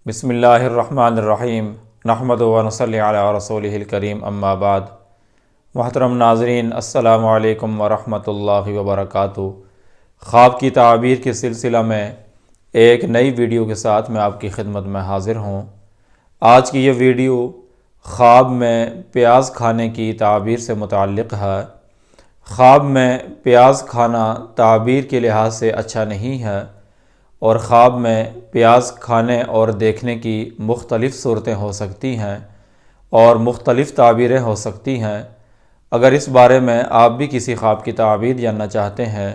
بسم اللہ الرحمن الرحیم نحمد و نصلی علی رسولہ الکریم اما بعد۔ محترم ناظرین، السلام علیکم ورحمۃ اللہ وبرکاتہ۔ خواب کی تعابیر کے سلسلہ میں ایک نئی ویڈیو کے ساتھ میں آپ کی خدمت میں حاضر ہوں۔ آج کی یہ ویڈیو خواب میں پیاز کھانے کی تعابیر سے متعلق ہے۔ خواب میں پیاز کھانا تعابیر کے لحاظ سے اچھا نہیں ہے، اور خواب میں پیاز کھانے اور دیکھنے کی مختلف صورتیں ہو سکتی ہیں اور مختلف تعبیریں ہو سکتی ہیں۔ اگر اس بارے میں آپ بھی کسی خواب کی تعبیر جاننا چاہتے ہیں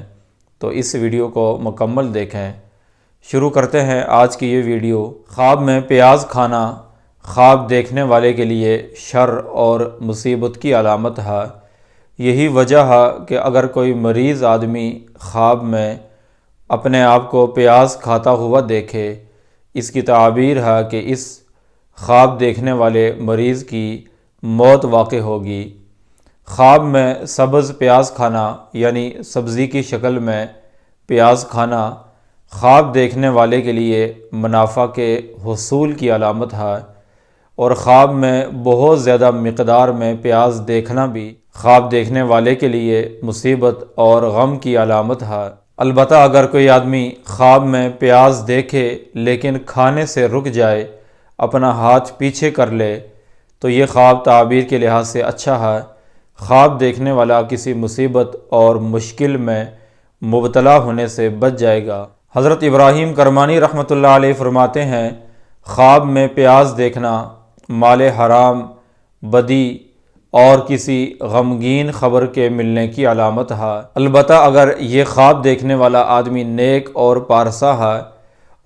تو اس ویڈیو کو مکمل دیکھیں۔ شروع کرتے ہیں آج کی یہ ویڈیو۔ خواب میں پیاز کھانا خواب دیکھنے والے کے لیے شر اور مصیبت کی علامت ہے۔ یہی وجہ ہے کہ اگر کوئی مریض آدمی خواب میں اپنے آپ کو پیاز کھاتا ہوا دیکھے، اس کی تعبیر ہے کہ اس خواب دیکھنے والے مریض کی موت واقع ہوگی۔ خواب میں سبز پیاز کھانا یعنی سبزی کی شکل میں پیاز کھانا خواب دیکھنے والے کے لیے منافع کے حصول کی علامت ہے، اور خواب میں بہت زیادہ مقدار میں پیاز دیکھنا بھی خواب دیکھنے والے کے لیے مصیبت اور غم کی علامت ہے۔ البتہ اگر کوئی آدمی خواب میں پیاز دیکھے لیکن کھانے سے رک جائے، اپنا ہاتھ پیچھے کر لے، تو یہ خواب تعبیر کے لحاظ سے اچھا ہے۔ خواب دیکھنے والا کسی مصیبت اور مشکل میں مبتلا ہونے سے بچ جائے گا۔ حضرت ابراہیم کرمانی رحمۃ اللہ علیہ فرماتے ہیں، خواب میں پیاز دیکھنا مال حرام، بدی اور کسی غمگین خبر کے ملنے کی علامت ہے۔ البتہ اگر یہ خواب دیکھنے والا آدمی نیک اور پارسا ہے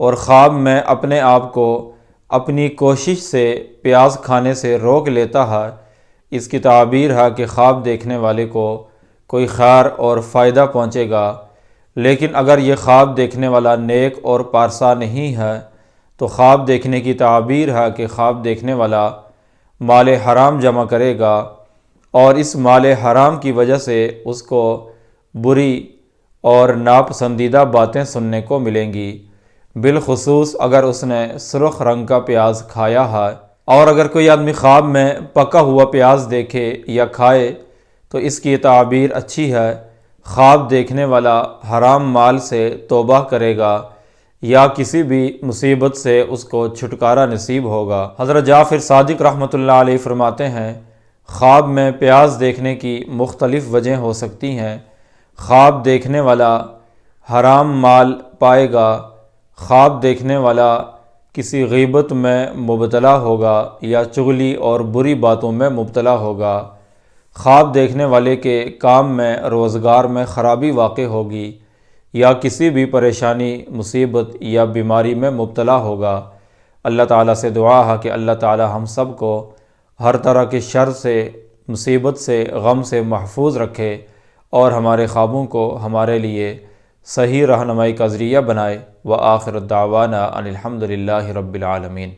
اور خواب میں اپنے آپ کو اپنی کوشش سے پیاز کھانے سے روک لیتا ہے، اس کی تعبیر ہے کہ خواب دیکھنے والے کو کوئی خیر اور فائدہ پہنچے گا۔ لیکن اگر یہ خواب دیکھنے والا نیک اور پارسا نہیں ہے تو خواب دیکھنے کی تعبیر ہے کہ خواب دیکھنے والا مال حرام جمع کرے گا، اور اس مال حرام کی وجہ سے اس کو بری اور ناپسندیدہ باتیں سننے کو ملیں گی، بالخصوص اگر اس نے سرخ رنگ کا پیاز کھایا ہے۔ اور اگر کوئی آدمی خواب میں پکا ہوا پیاز دیکھے یا کھائے تو اس کی تعبیر اچھی ہے۔ خواب دیکھنے والا حرام مال سے توبہ کرے گا یا کسی بھی مصیبت سے اس کو چھٹکارا نصیب ہوگا۔ حضرت جعفر صادق رحمۃ اللہ علیہ فرماتے ہیں، خواب میں پیاز دیکھنے کی مختلف وجہیں ہو سکتی ہیں۔ خواب دیکھنے والا حرام مال پائے گا، خواب دیکھنے والا کسی غیبت میں مبتلا ہوگا یا چغلی اور بری باتوں میں مبتلا ہوگا، خواب دیکھنے والے کے کام میں روزگار میں خرابی واقع ہوگی یا کسی بھی پریشانی، مصیبت یا بیماری میں مبتلا ہوگا۔ اللہ تعالیٰ سے دعا ہے کہ اللہ تعالیٰ ہم سب کو ہر طرح کے شر سے، مصیبت سے، غم سے محفوظ رکھے اور ہمارے خوابوں کو ہمارے لیے صحیح رہنمائی کا ذریعہ بنائے۔ وآخر دعوانا ان الحمد للہ رب العالمین۔